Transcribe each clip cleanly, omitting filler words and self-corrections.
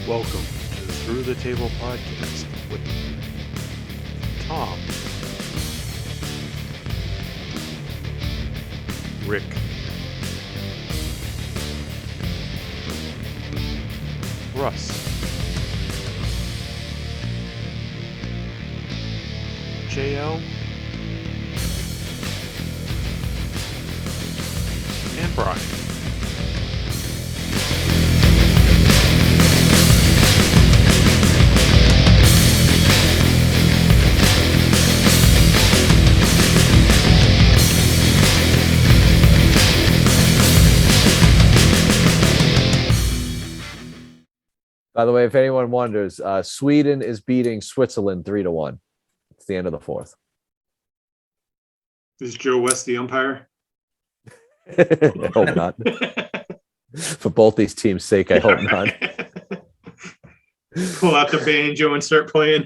Welcome to the Through the Table podcast with Tom, Rick, Russ, JL, and Brian. By the way, if anyone wonders, Sweden is beating Switzerland 3-1. It's the end of the fourth. Is Joe West the umpire? I hope not. For both these teams' sake, I hope not. Pull out the banjo and start playing.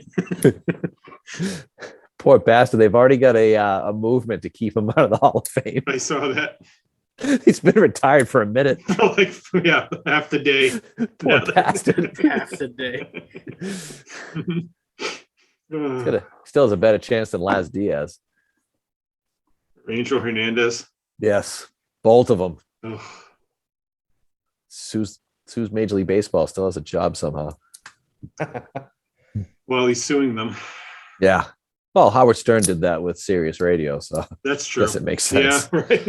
Poor bastard. They've already got a movement to keep him out of the Hall of Fame. I saw that. He's been retired for a minute. Like, yeah, half the day. Poor bastard. Half the day. Still has a better chance than Laz Diaz. Angel Hernandez. Yes, both of them. Ugh. Sue's Major League Baseball still has a job somehow. Well, he's suing them. Yeah. Well, Howard Stern did that with Sirius Radio, so That's I true. guess it makes sense. Yeah, right.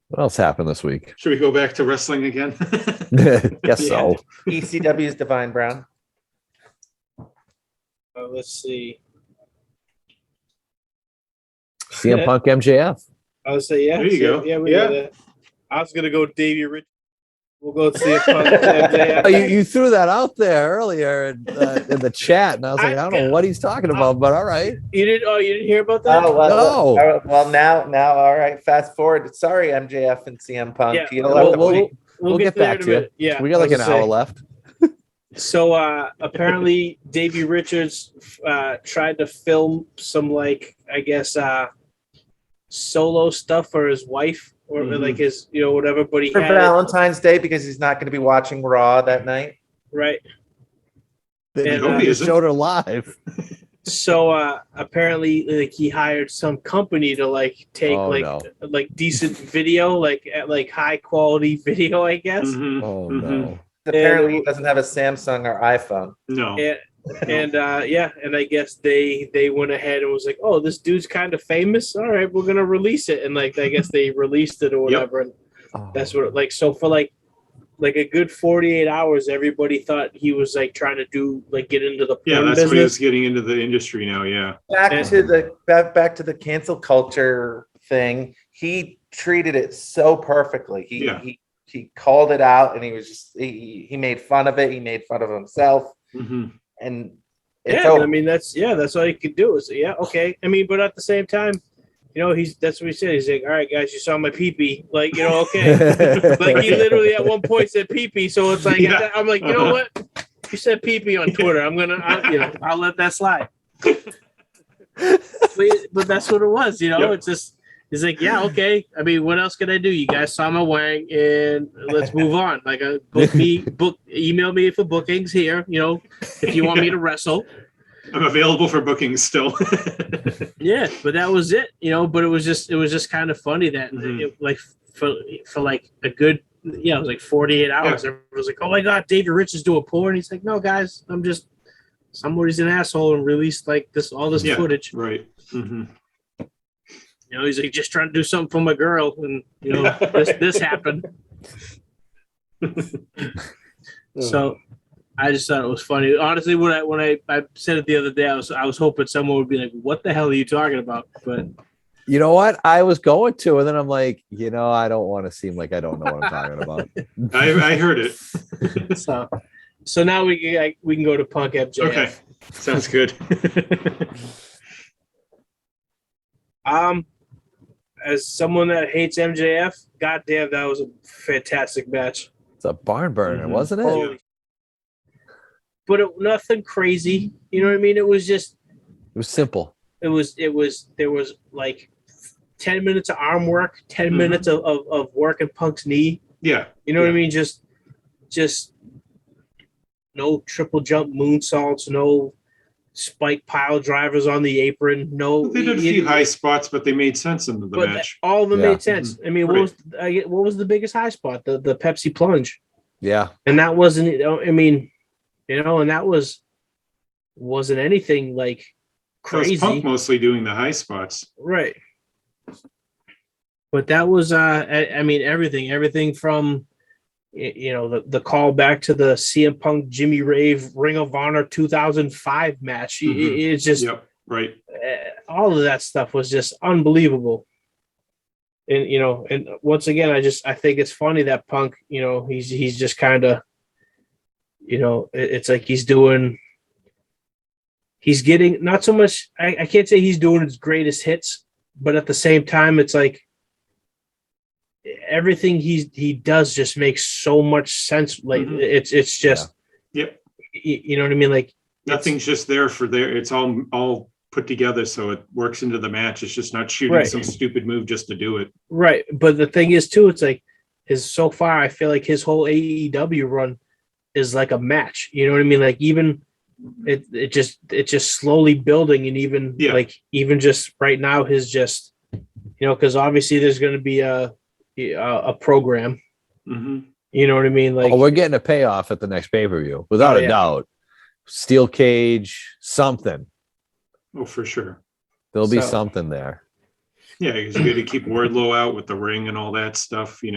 What else happened this week? Should we go back to wrestling again? Guess so. ECW's Divine Brown. Let's see. CM Punk MJF. I would say, yeah. There you go. Yeah, Yeah. got that. I was going to go Davey Richards. We'll go see a Punk. MJF. Oh, you threw that out there earlier in the chat, and I was like, I don't know what he's talking about, but all right. You didn't hear about that? Oh, well, No. well, now, all right. Fast forward. Sorry, MJF and CM Punk. Yeah, You'll have to wait. We'll get there back in a to you. minute. Yeah, We got like I an was hour saying. left. So apparently Davey Richards tried to film some, like, I guess solo stuff for his wife or like his, whatever, but he For had Valentine's Day because he's not going to be watching Raw that night. right. They And, showed her live. So apparently, like, he hired some company to like take like decent video, like high quality video, I guess. Mhm. Oh Mhm. no. Apparently, he doesn't have a Samsung or iPhone. No. And I guess they went ahead and was like, oh, this dude's kind of famous. All right, we're gonna release it, and like I guess they released it or whatever. And Oh. that's what so for like a good 48 hours, everybody thought he was like trying to do like get into the porn Yeah, that's business. what he's getting into the industry now. Yeah. Back to the cancel culture thing. He treated it so perfectly. He called it out, and he was just he made fun of it. He made fun of himself, Mhm. and it's Yeah, over. I mean that's all he could do is okay. I mean, but at the same time, that's what he said. He's like, all right, guys, you saw my pee-pee. Like, okay. Like he literally at one point said pee-pee. So it's like, Yeah. I'm like, you know what? You said pee-pee on Twitter. I'll let that slide. But that's what it was, Yep. It's just, he's like, yeah, okay. I mean, what else can I do? You guys saw my wang, and let's move on. Like, email me for bookings here. If you want me to wrestle. I'm available for bookings still. Yeah, but that was it. But it was just kind of funny that Mhm. for like a good, it was like 48 hours. Everyone was like, oh my God, Davey Richards doing porn. He's like, no, guys, I'm just somebody's an asshole and released like all this Yeah. footage. Right. Mhm. He's like just trying to do something for my girl, and this happened. So I just thought it was funny. Honestly, when I said it the other day, I was hoping someone would be like, "What the hell are you talking about?" But You know what? I was going to, and then I'm like, I don't want to seem like I don't know what I'm talking about. I heard it. so now we can go to Punk MJF. Okay. Sounds good. As someone that hates MJF, goddamn, that was a fantastic match. It's a barn burner, Mhm. wasn't it? Holy- But nothing crazy. You know what I mean? It was just. It was simple. There was like 10 minutes of arm work, 10 minutes of working Punk's knee, Yeah. You know what I mean? Just no triple jump moonsaults, no spike pile drivers on the apron. No, They did a few high spots, but they made sense in the but match. all of them Yeah. made sense. I mean, what was the biggest high spot? The Pepsi plunge, Yeah. and that wasn't. I mean, and that wasn't anything like That was crazy. Punk mostly doing the high spots. Right. But that was I mean everything from the call back to the CM Punk Jimmy Rave Ring of Honor 2005 match. It's just right. All of that stuff was just unbelievable. And and once again I think it's funny that Punk, he's just kind of it's like he's getting not so much I can't say he's doing his greatest hits, but at the same time it's like everything he does just makes so much sense. Like it's just you know what I mean? Like nothing's just there for there. It's all put together so it works into the match. It's just not shooting some stupid move just to do it. Right. But the thing is too, it's like so far I feel like his whole AEW run is like a match. You know what I mean? Like even it's just slowly building, and even just right now his just because obviously there's going to be a program. Mm-hmm. You know what I mean? Like, we're getting a payoff at the next pay-per-view without a doubt. Steel cage, something. Oh, for sure. There'll be something there. Yeah, because you got to keep Wardlow out with the ring and all that stuff. Did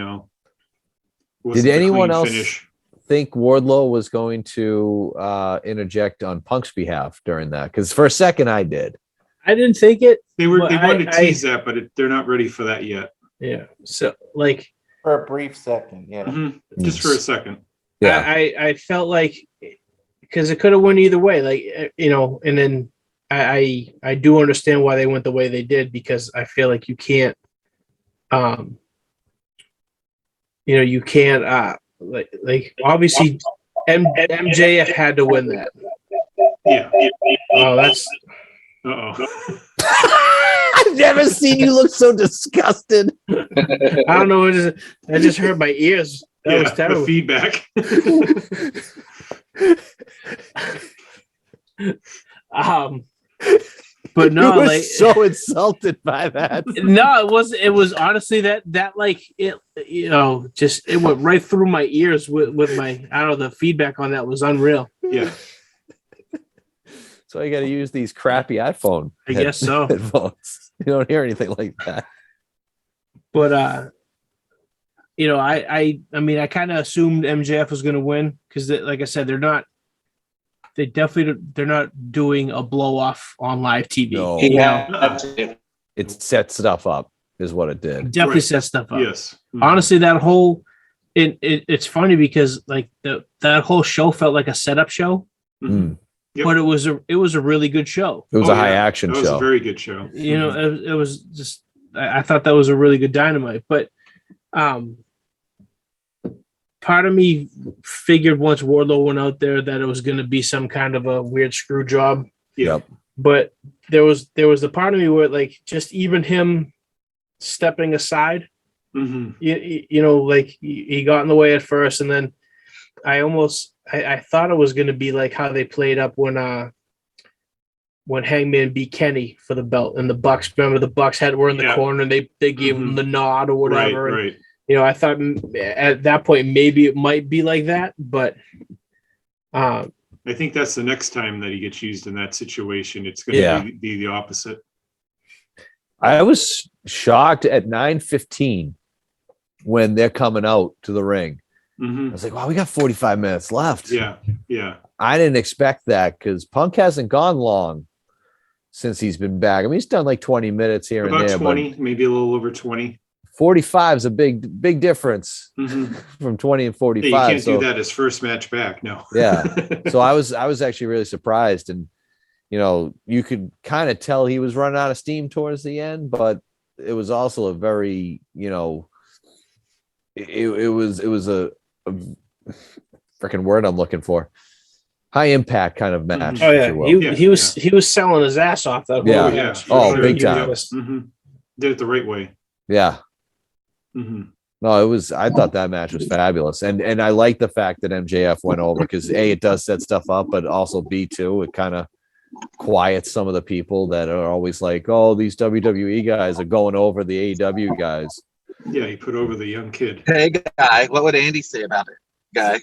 anyone else think Wardlow was going to interject on Punk's behalf during that? Because for a second I did. I didn't think it. They wanted to tease that, but they're not ready for that yet. Yeah. So like for a brief second, yeah. Mm-hmm. Just for a second. Yeah. I felt like because it could have went either way, like and then I do understand why they went the way they did, because I feel like you can't you can't like obviously MJF had to win that. Yeah. Oh, that's I've never seen you look so disgusted. I don't know. I just hurt my ears. That was terrible. The feedback. But no, like so insulted by that. No, it was honestly that like it just it went right through my ears with my the feedback on that was unreal. Yeah. So you got to use these crappy iPhone. I guess so. Headphones. You don't hear anything like that. But I mean I kind of assumed MJF was going to win because like I said they're not doing a blow off on live TV. No. It set stuff up is what it did. Definitely set stuff up. Yes. Mm-hmm. Honestly, that whole it's funny because like that whole show felt like a setup show. Mm. Yep. But it was a really good show. It was a high action show. It was a very good show. It was just I thought that was a really good Dynamite. But part of me figured once Wardlow went out there that it was going to be some kind of a weird screw job. Yep. But there was the part of me where like just even him stepping aside, like he got in the way at first, and then I thought it was going to be like how they played up when Hangman beat Kenny for the belt, and the Bucks. Remember the Bucks were in the corner, and they gave him the nod or whatever. Right. And, I thought at that point maybe it might be like that, but I think that's the next time that he gets used in that situation. It's going to be the opposite. I was shocked at 9:15 when they're coming out to the ring. Mm-hmm. I was like, wow, we got 45 minutes left. Yeah. I didn't expect that because Punk hasn't gone long since he's been back. I mean, he's done like 20 minutes here About and there. 20, maybe a little over 20. 45 is a big difference from 20 and 45. Yeah, you can't do that his first match back. No. Yeah. So I was actually really surprised. And, you could kind of tell he was running out of steam towards the end, but it was also a very, it was a freaking word I'm looking for. High impact kind of match. Oh yeah, he was selling his ass off that whole match. Oh, big time. Did it the right way. Yeah. Mm-hmm. No, it was. I thought that match was fabulous, and I like the fact that MJF went over because A, it does set stuff up, but also B, too, it kind of quiets some of the people that are always like, oh, these WWE guys are going over the AEW guys. Yeah, he put over the young kid. Hey, guy, what would Andy say about it, guy?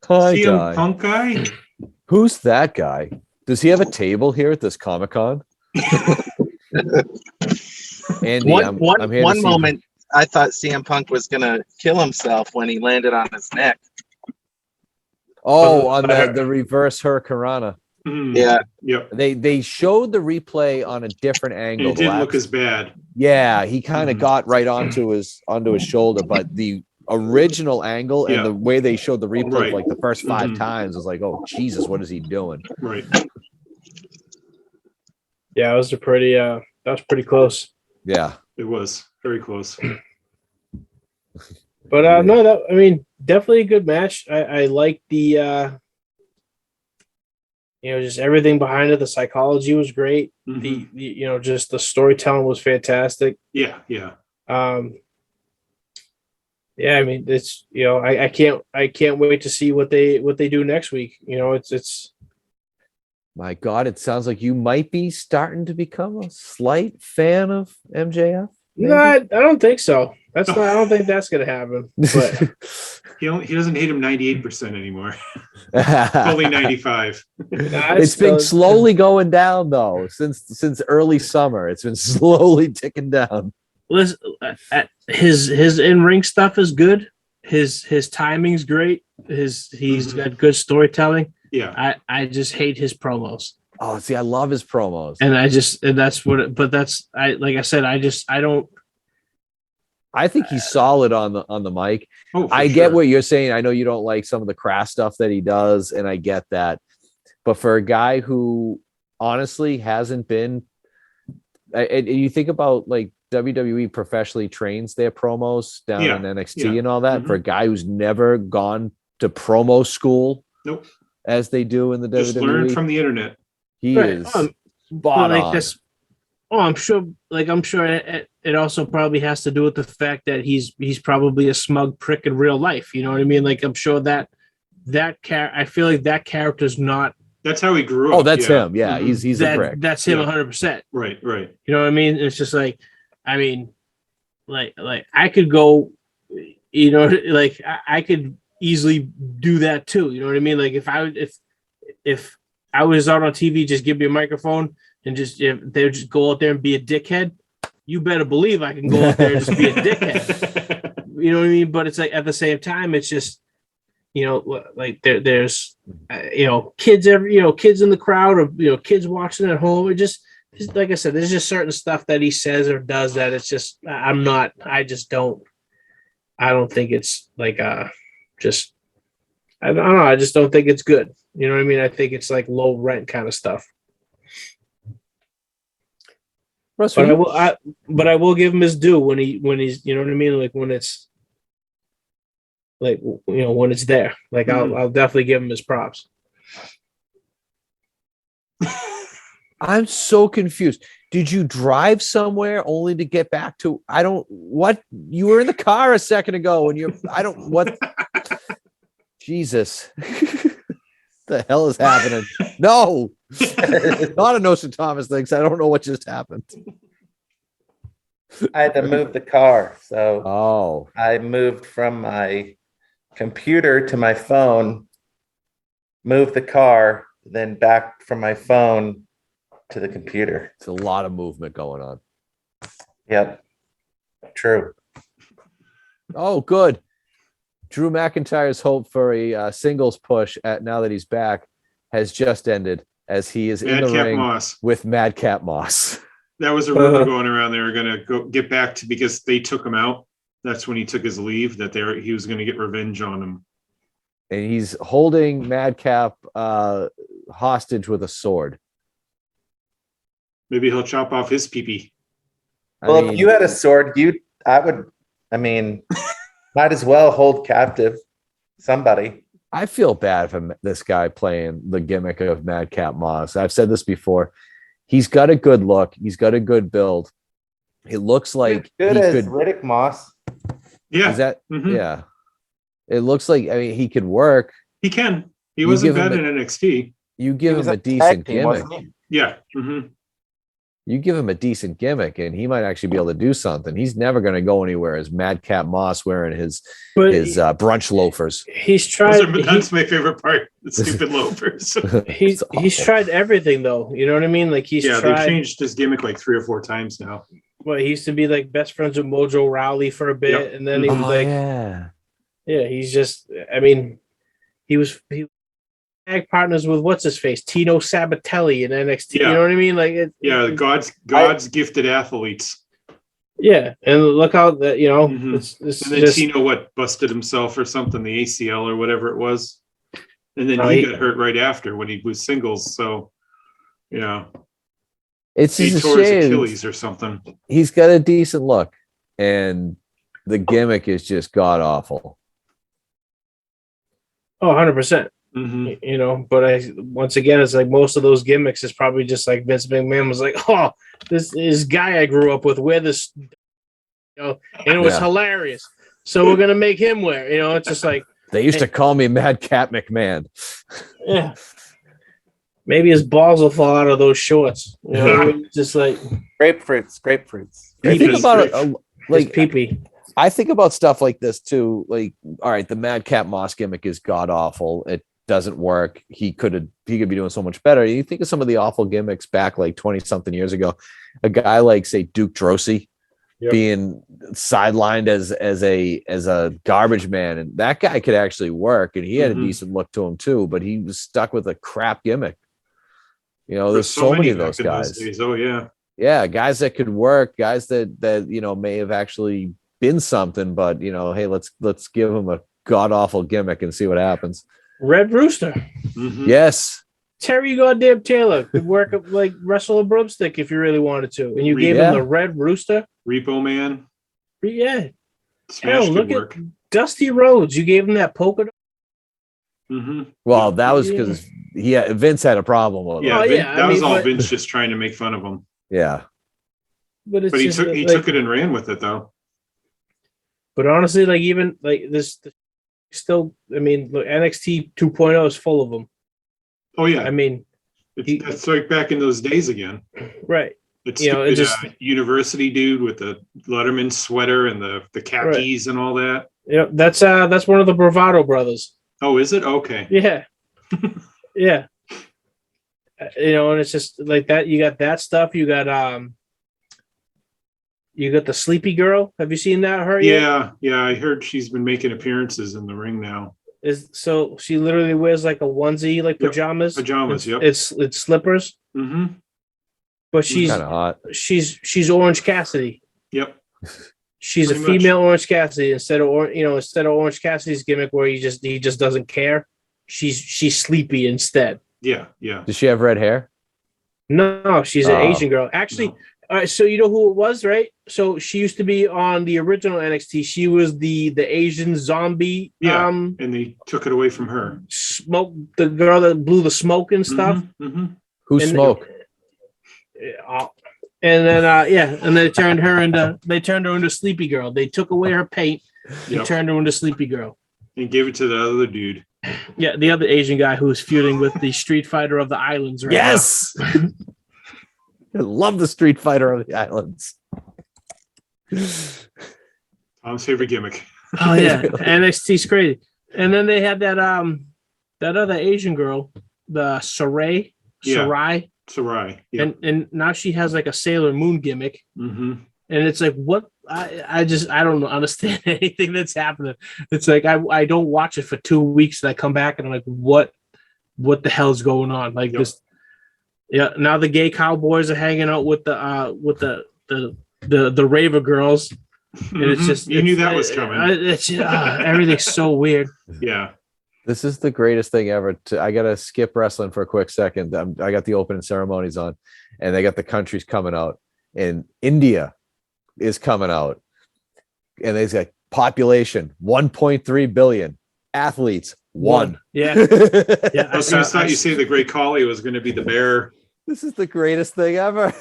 Hi, CM guy. Punk guy? Who's that guy? Does he have a table here at this Comic-Con? Andy, I'm here one moment, I thought CM Punk was going to kill himself when he landed on his neck. Oh, on the reverse Hurricanrana. Yeah. Yep. They showed the replay on a different angle. It didn't look as bad. Yeah, he kind of got right onto his shoulder, but the original angle and the way they showed the replay like the first 5 times was like, oh Jesus, what is he doing? Right. Yeah, that was pretty close. Yeah, it was very close. But no, definitely a good match. I like the just everything behind it. The psychology was great. Mm-hmm. The just the storytelling was fantastic. Yeah. Yeah, it's I can't wait to see what they do next week. It's my God, it sounds like you might be starting to become a slight fan of MJF. No, I don't think so. I don't think that's gonna happen. But he doesn't hate him 98% anymore. Only 95. It's been slowly going down though since early summer. It's been slowly ticking down. Listen, his in-ring stuff is good. His timing's great. He's got good storytelling. Yeah. I just hate his promos. Oh, see, I love his promos. I think he's solid on the mic. I get what you're saying. I know you don't like some of the crass stuff that he does, and I get that. But for a guy who honestly hasn't been, and you think about like WWE professionally trains their promos down in NXT and all that. For a guy who's never gone to promo school, nope, as they do in the just WWE, learn from the internet. He is spot on. This, I'm sure it also probably has to do with the fact that he's probably a smug prick in real life. You know what I mean? Like I'm sure I feel like that character's not. That's how he grew up. Oh, that's him. Yeah, he's a prick. That's him 100%. Right. You know what I mean? It's just like, like I could go, I could easily do that too. You know what I mean? Like if I was out on TV, just give me a microphone and if they would just go out there and be a dickhead, you better believe I can go out there and just be a dickhead. You know what I mean? But it's like at the same time, it's just, like there's kids kids in the crowd or kids watching at home. It just like I said, there's just certain stuff that he says or does that it's just I don't think it's like I don't know. I just don't think it's good. You know what I mean? I think it's like low rent kind of stuff. But I will give him his due when he's you know what I mean? Like when it's like when it's there. Like I'll definitely give him his props. I'm so confused. Did you drive somewhere only to get back to you were in the car a second ago and Jesus. The hell is happening? No. Not a Nostradamus thing. I don't know what just happened. I had to move the car. So I moved from my computer to my phone, moved the car, then back from my phone to the computer. It's a lot of movement going on. Yep. True. Oh, good. Drew McIntyre's hope for a singles push now that he's back has just ended as he is in the ring with Madcap Moss. That was a rumor going around. They were going to go get back to because they took him out. That's when he took his leave. That he was going to get revenge on him. And he's holding Madcap hostage with a sword. Maybe he'll chop off his pee-pee. Well, if you had a sword, might as well hold captive somebody. I feel bad for this guy playing the gimmick of Madcap Moss. I've said this before. He's got a good look. He's got a good build. It looks like good as Riddick Moss. Yeah. Is that yeah? It looks like, I mean, he could work. He can. He wasn't bad in NXT. You give him a decent gimmick. Yeah. You give him a decent gimmick, and he might actually be able to do something. He's never going to go anywhere as Madcap Moss wearing his brunch loafers. He's tried. That's my favorite part. The stupid loafers. He's tried everything though. You know what I mean? Like he's tried. They changed his gimmick like 3 or 4 times now. Well, he used to be like best friends with Mojo Rawley for a bit, and then he was he's just. I mean, he tag partners with what's his face, Tino Sabatelli in NXT. You know what I mean? Like God's gifted athletes. Yeah, and look how that it's and then Tino busted himself or something, the ACL or whatever it was, and then he got hurt right after when he was singles. So it's he tore his Achilles or something. He's got a decent look, and the gimmick is just god awful. Oh, 100%. But once again, it's like most of those gimmicks is probably just like Vince McMahon was like, oh, this guy I grew up with wear this, and it was hilarious. So we're gonna make him wear. It's just like they used to call me Madcap McMahon. Yeah, maybe his balls will fall out of those shorts. Just like grapefruits. I think about it like pee-pee. I think about stuff like this too. Like, all right, the Madcap Moss gimmick is god awful. It doesn't work. He could be doing so much better. You think of some of the awful gimmicks back like 20 something years ago. A guy like, say, Duke Drosy being sidelined as a garbage man, and that guy could actually work, and he had a decent look to him too. But he was stuck with a crap gimmick. There's so many of those guys. Oh yeah, guys that could work, guys that may have actually been something, but hey, let's give him a god awful gimmick and see what happens. Red Rooster. Yes. Terry goddamn Taylor could work like wrestle a broomstick if you really wanted to, and you gave him the Red Rooster. Repo Man. Yeah. Smash look at Dusty Rhodes. You gave him that polka dot. Well, that was because Vince had a problem with it. That was all Vince just trying to make fun of him. Yeah. But he took it and ran with it though. But honestly, like even like this, still, I mean, look, NXT 2.0 is full of them. Oh yeah, I mean, it's like back in those days again, right? It's it just university dude with the Letterman sweater and the khakis and all that. Yeah, that's one of the Bravado brothers. Oh, is it? Okay. Yeah, yeah. And it's just like that. You got that stuff. You got the Sleepy Girl. Have you seen that? Her? Yeah. I heard she's been making appearances in the ring now. So she literally wears like a onesie, like pajamas. It's slippers. But she's kind of hot. She's Orange Cassidy. Yep. She's pretty a female Orange Cassidy instead of Orange Cassidy's gimmick where he just doesn't care. She's sleepy instead. Yeah. Does she have red hair? No, she's an Asian girl. Actually. No. All right, so you know who it was, right? So she used to be on the original NXT. She was the Asian zombie. Yeah, and they took it away from her. The girl that blew the smoke and stuff. Who smoked? And then and they turned her into Sleepy Girl. They took away her paint. They turned her into Sleepy Girl. And gave it to the other dude. Yeah, the other Asian guy who's feuding with the Street Fighter of the Islands right now. I love the Street Fighter of the Islands. Tom's favorite gimmick. Oh yeah, NXT's crazy. And then they had that other Asian girl, the Sarai. Sarai. Yeah. And now she has like a Sailor Moon gimmick. And it's like, what? I don't understand anything that's happening. It's like I don't watch it for 2 weeks and I come back and I'm like, what the hell's going on? Like this. Yeah, now the gay cowboys are hanging out with the raver girls, and it's just you knew that was coming. Everything's so weird. Yeah, this is the greatest thing ever. I gotta skip wrestling for a quick second. I got the opening ceremonies on, and they got the countries coming out, and India is coming out, and there's got population 1.3 billion, athletes 1. Yeah. I was going to thought you say the Great Khali was going to be the bear. This is the greatest thing ever.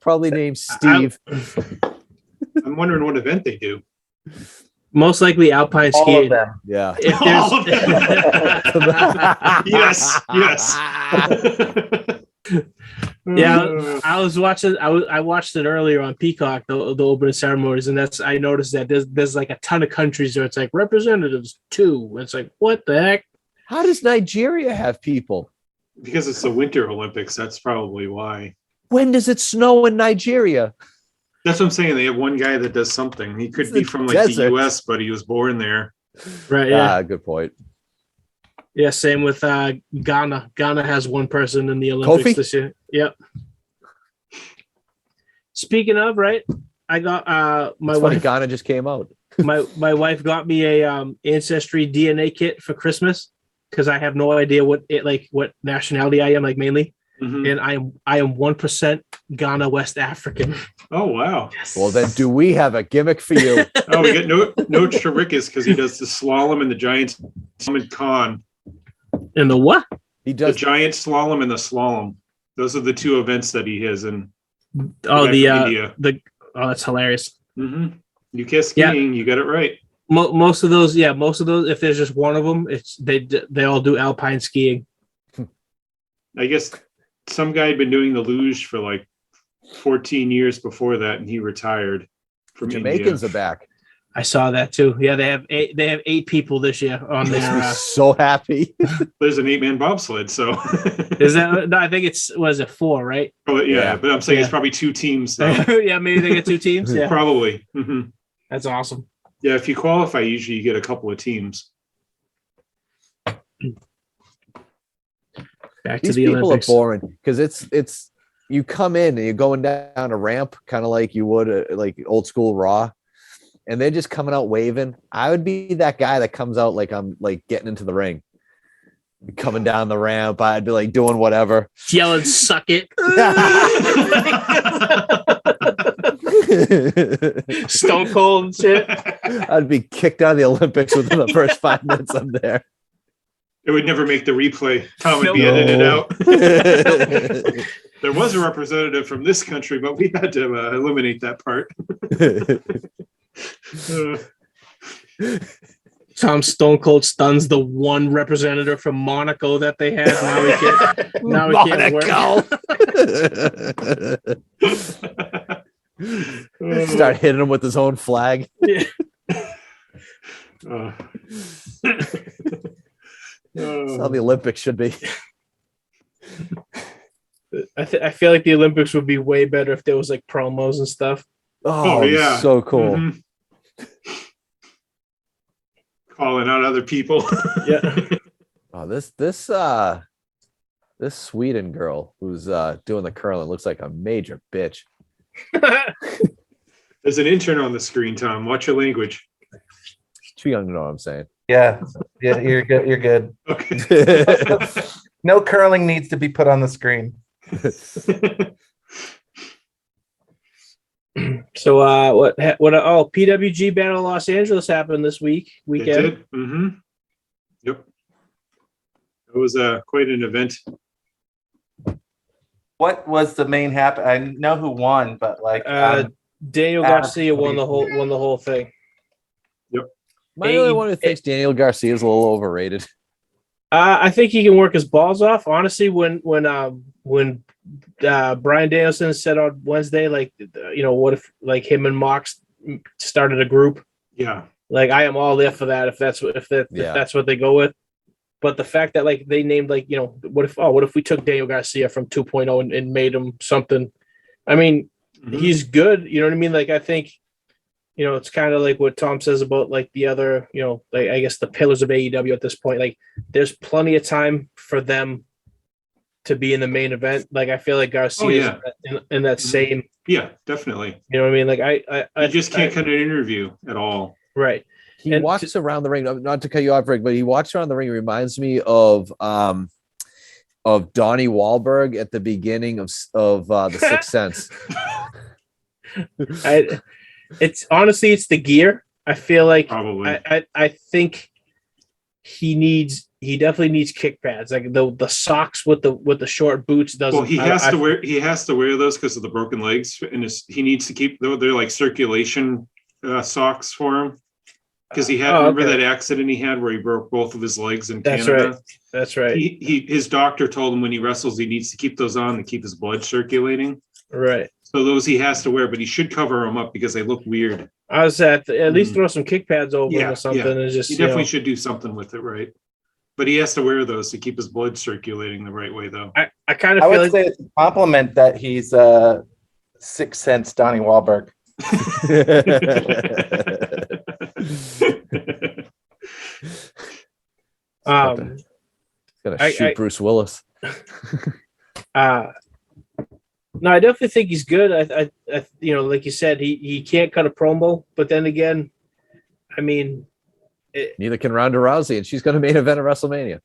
Probably named Steve. I'm wondering what event they do. Most likely Alpine All skiing. of them. Yeah. If All of there's Yes. Yeah, I was watching. I watched it earlier on Peacock, the opening ceremonies, and I noticed that there's like a ton of countries where it's like representatives 2. It's like, what the heck? How does Nigeria have people? Because it's the Winter Olympics. That's probably why. When does it snow in Nigeria? That's what I'm saying. They have one guy that does something. He could It's be the from like desert. the US, but he was born there. Right? Yeah. Good point. Yeah. Same with Ghana. Ghana has one person in the Olympics Kofi? this year. Yep. Speaking of, right? I got my It's funny, wife. Ghana just came out. My wife got me a ancestry DNA kit for Christmas because I have no idea what nationality I am, like mainly, Mhm. and I am 1% Ghana West African. Oh wow. Yes. Well, then do we have a gimmick for you? Oh, we get no Chirikas because he does the slalom and the giant slalom con. And the what? He The does. giant slalom and the slalom. Those are the 2 events that he has in Oh, India. That's hilarious. Mm-hmm. UK skiing, you got it right. Most of those, if there's just one of them, it's they all do alpine skiing. I guess some guy had been doing the luge for like 14 years before that, and he retired from Jamaicans India. are back. I saw that too. Yeah, they have 8 people this year on Makes me their. so happy. There's an 8-man bobsled, so Is that? No, I think it's 4, right? Probably, yeah, Yeah. but I'm saying Yeah. it's probably 2 teams though. Yeah, maybe they get 2 teams. Yeah, Probably. Mhm. that's awesome. Yeah, if you qualify, usually you get a couple of teams. Back to These the people Olympics. are boring because it's you come in and you're going down a ramp, kind of like you would like old school Raw, and they're just coming out waving. I would be that guy that comes out like I'm like getting into the ring, coming down the ramp. I'd be like doing whatever, Yelling, "Suck it!" Stone Cold and shit. I'd be kicked out of the Olympics within the first 5 minutes I'm there. It would never make the replay. Tom would be No. edited out. There was a representative from this country, but we had to eliminate that part. Tom Stone Cold stuns the one representative from Monaco that they have. Now we can't work. Start hitting him with his own flag. Yeah. That's how the Olympics should be. I feel like the Olympics would be way better if there was like promos and stuff. Oh, yeah. So cool. Mhm. Calling out other people. Yeah. Oh, this Sweden girl who's doing the curling looks like a major bitch. There's an intern on the screen, Tom. Watch your language. Too young to know what I'm saying. Yeah, you're good. You're good. Okay. No curling needs to be put on the screen. So what PWG Battle Los Angeles happened this It weekend. did. Mm-hmm. Yep. It was quite an event. What was the main happen? I know who won, but like Daniel Garcia won the whole thing. Am I the only one who thinks Daniel Garcia is a little overrated? I think he can work his balls off. Honestly, when Bryan Danielson said on Wednesday, like, what if like him and Mox started a group? Yeah. Like, I am all there for that if that's what they go with. But the fact that like they named like, what if we took Daniel Garcia from 2.0 and made him something? I mean, he's good. You know what I mean? Like, I think, it's kind of like what Tom says about like the other, like I guess the pillars of AEW at this point. Like, there's plenty of time for them to be in the main event. Like, I feel like Garcia is in that same. Yeah, definitely. You know what I mean? Like, I just can't cut an interview at all. Right. He walks around the ring. Not to cut you off, Rick, but he walks around the ring. It reminds me of Donnie Wahlberg at the beginning of The Sixth Sense. It's honestly, it's the gear. I feel like Probably. I think he definitely needs kick pads, like the socks with the short boots doesn't. Well, he has to wear those because of the broken legs, and he needs to keep they're like circulation socks for him because he had remember that accident he had where he broke both of his legs in Canada. That's right. His doctor told him when he wrestles he needs to keep those on to keep his blood circulating. Right. So those he has to wear, but he should cover them up because they look weird. I was at least throw some kick pads over them or something. Yeah. And just he definitely should do something with it, right? But he has to wear those to keep his blood circulating the right way, though. I kind of feel would say it's a compliment that he's Sixth Sense Donnie Wahlberg. Gonna shoot Bruce Willis. No, I definitely think he's good. I like you said, he can't cut a promo, but then again, I mean, neither can Ronda Rousey, and she's going to main event at WrestleMania.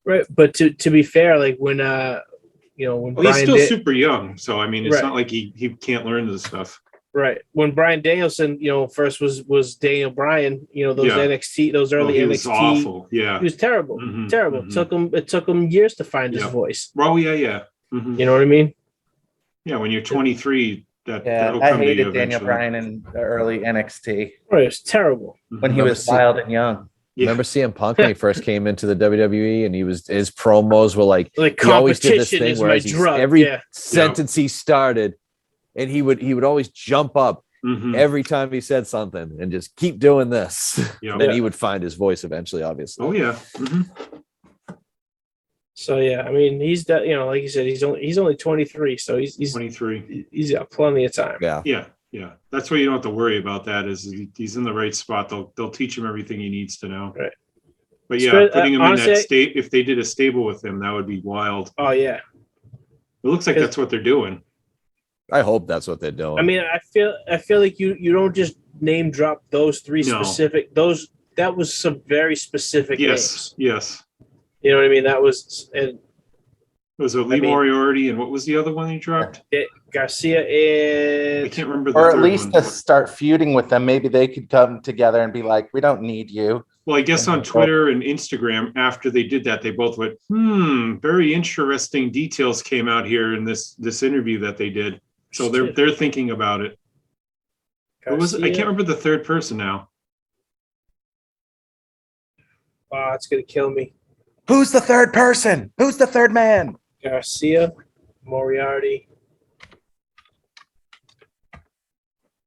Right, but to be fair, like when when he's still super young, so I mean, it's not like he can't learn this stuff. Right. When Bryan Danielson, first was Daniel Bryan, those NXT, those early NXT. Was awful. Yeah. He was terrible. Mm-hmm, terrible. Mm-hmm. It took him years to find his voice. Oh yeah. Mm-hmm. You know what I mean? Yeah, when you're 23, I hated Daniel Bryan in the early NXT. Right, it was terrible. When he was wild and young. Yeah. Remember CM Punk when he first came into the WWE, and his promos were like he always did this thing where every sentence he started, and he would always jump up every time he said something and just keep doing this. And then he would find his voice eventually, obviously. Oh yeah. Mm-hmm. So yeah, I mean, he's like you said, he's only 23, so he's 23. He's got plenty of time. Yeah. That's why you don't have to worry about that. Is he's in the right spot? They'll teach him everything he needs to know. Right. But yeah, putting him honestly, in that state, if they did a stable with him, that would be wild. Oh yeah. It looks like that's what they're doing. I hope that's what they're doing. I mean, I feel like you don't just name drop those three specific. That was some very specific names. Yes. You know what I mean? That was Lee Moriarty, and what was the other one he dropped? Garcia and I can't remember. Or at least to start feuding with them, maybe they could come together and be like, "We don't need you." Well, I guess on Twitter and Instagram, after they did that, they both went, very interesting details came out here in this interview that they did. So they're thinking about it. What was it? I can't remember the third person now. Wow, it's gonna kill me. Who's the third person? Who's the third man? Garcia, Moriarty.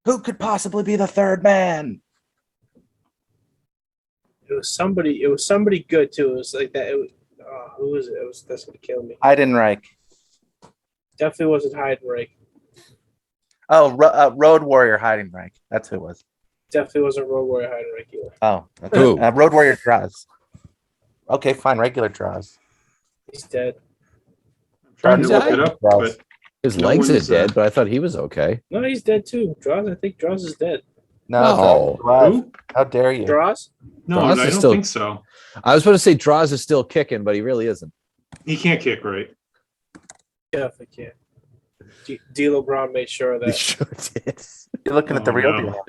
Who could possibly be the third man? It was somebody good too. It was like that. Who was it? That's gonna kill me. Heidenreich. Definitely wasn't Heidenreich. Oh, Road Warrior Heidenreich. That's who it was. Definitely wasn't Road Warrior Heidenreich either. Oh, okay. Road Warrior Draws. Okay, fine. Regular Draws. He's dead. I'm trying to look it up, but his legs are dead, but I thought he was okay. No, he's dead too. I think Draws is dead. No. How dare you? Draws? No, I don't think so. I was going to say Draws is still kicking, but he really isn't. He can't kick right. Definitely can't. D'Lo Brown made sure of that. He sure did. You're looking at the real deal.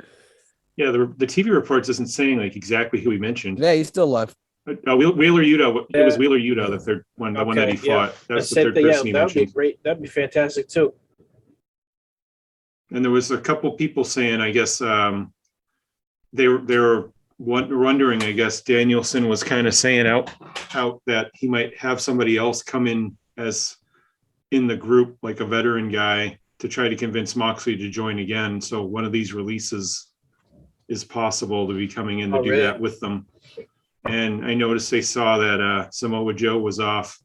Yeah, the TV reports isn't saying like exactly who he mentioned. Yeah, he's still left. Wheeler Yuta. It was Wheeler Yuta, the third one, the one that he fought. That's the third person he mentioned. That'd be great. That'd be fantastic too. And there was a couple people saying, I guess they were wondering. I guess Danielson was kind of saying out that he might have somebody else come in as in the group, like a veteran guy, to try to convince Moxley to join again. So one of these releases is possible to be coming in to do that with them. And I noticed they saw that Samoa Joe was off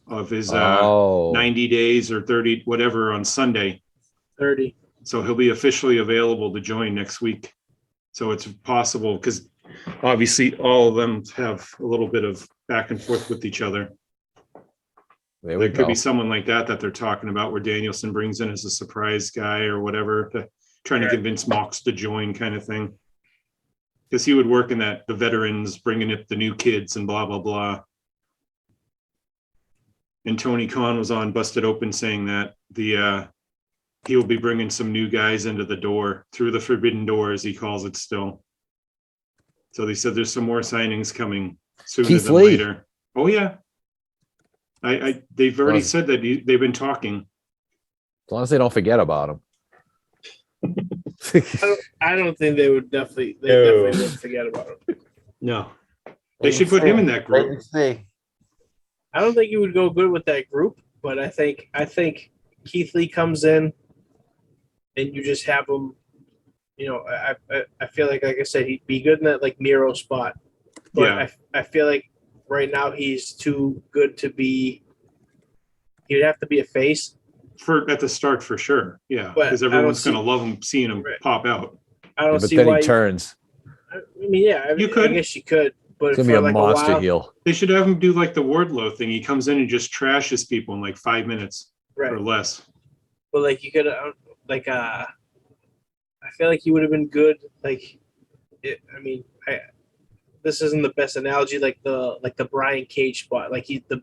of his 90 days or 30, whatever, on Sunday. 30. So he'll be officially available to join next week. So it's possible because obviously all of them have a little bit of back and forth with each other. There could be someone like that they're talking about where Danielson brings in as a surprise guy or whatever, trying to convince Mox to join kind of thing. Because he would work in that, the veterans bringing up the new kids and blah, blah, blah. And Tony Khan was on Busted Open saying that he will be bringing some new guys into the door, through the forbidden door, as he calls it still. So they said there's some more signings coming sooner Keith than Lee. later. Oh yeah. They've already said that they've been talking. As long as they don't forget about him. I don't think they would definitely would forget about him. No. They should put him in that group. Wait and see. I don't think he would go good with that group, but I think Keith Lee comes in and you just have him, you know, I feel like I said, he'd be good in that like Miro spot. But Yeah. I feel like right now he's too good to be, he'd have to be a face. At the start for sure. Yeah. But Because everyone's gonna love him seeing him pop out. I don't But see then why he turns. I mean, yeah, I guess you could, but It's gonna be a like monster while, heel. They should have him do like the Wardlow thing. He comes in and just trashes people in like 5 minutes right? or less. But like you could I feel like he would have been good. Like, this isn't the best analogy. Like the Brian Cage spot. Like he's the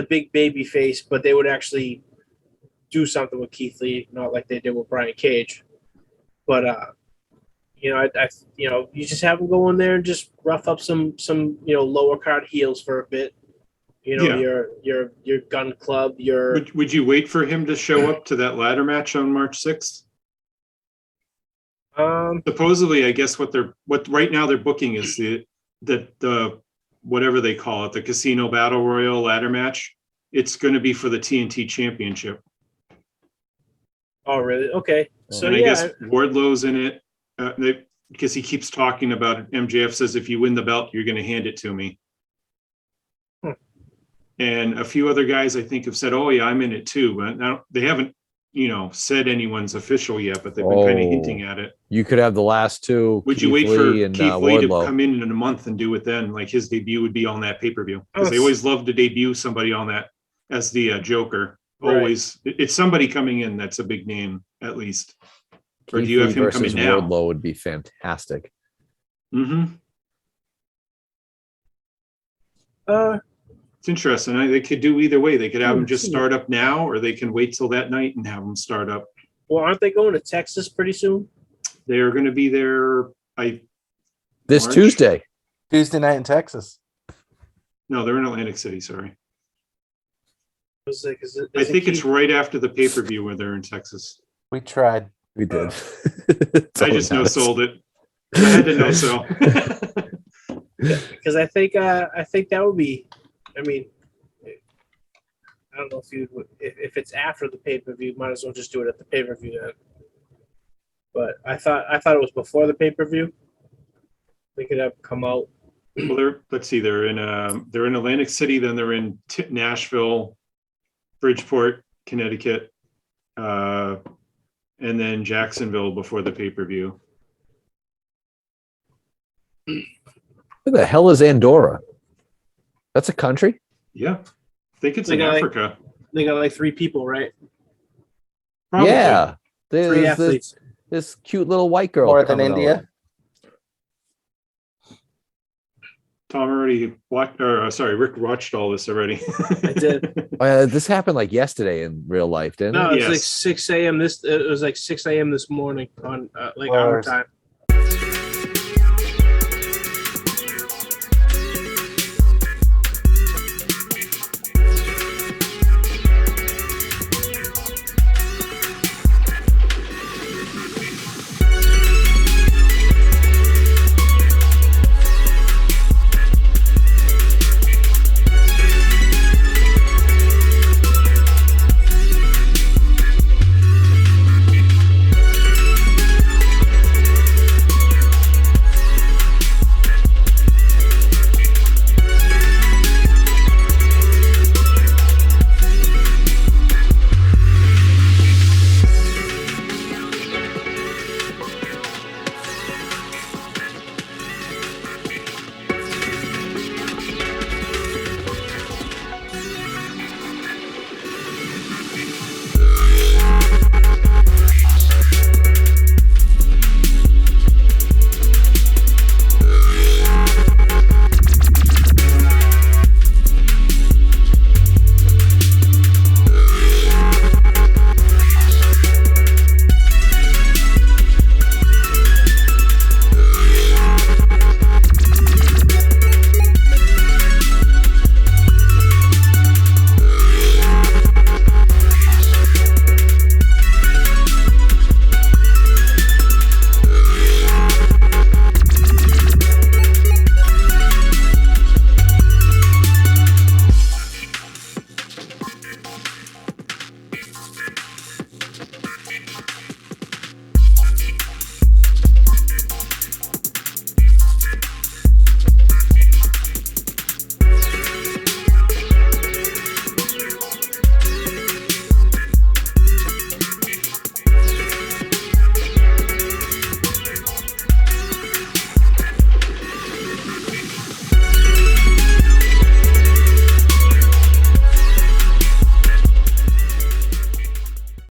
big baby face, but they would actually do something with Keith Lee, not like they did with Brian Cage. But you know, you just have him go in there and just rough up some lower card heels for a bit. You know, your Gun Club. Would you wait for him to show up to that ladder match on March 6th? Supposedly, I guess what right now they're booking is the whatever they call it, the Casino Battle Royal ladder match. It's going to be for the TNT Championship. Oh, really? Okay. So I guess Wardlow's in it because he keeps talking about it. MJF says, if you win the belt, you're going to hand it to me. And a few other guys I think have said, oh yeah, I'm in it too. But now they haven't, said anyone's official yet, but they've been kind of hinting at it. You could have the last two. Would you wait for Keith Lee to come in a month and do it then? Like his debut would be on that pay-per-view. Because they always love to debut somebody on that as the Joker. Always. Right. It's somebody coming in that's a big name, at least. Or do you have him coming now? Wardlow would be fantastic. Mm-hmm. It's interesting. They could do either way. They could have him just start up now, or they can wait till that night and have him start up. Well, aren't they going to Texas pretty soon? They're going to be there this March? Tuesday night in Texas. No, they're in Atlantic City. Sorry. I think it's right after the pay-per-view where they're in Texas. We tried. We did. I just no-sold it. I had to no-sell. Because I think that would be. I mean, I don't know if it's after the pay-per-view, might as well just do it at the pay-per-view then. But I thought it was before the pay-per-view. They could have come out. Well, they're in Atlantic City, then they're in Nashville, Bridgeport, Connecticut, and then Jacksonville before the pay-per-view. Who the hell is Andorra? That's a country? Yeah. I think it's in Africa. They got like 3 people, right? Probably. Yeah. 3 athletes. This cute little white girl. More than India. Over. Tom already watched, Rick watched all this already. I did. This happened like yesterday in real life, didn't it? No, it's like 6 a.m. It was like 6 a.m. this morning on our time.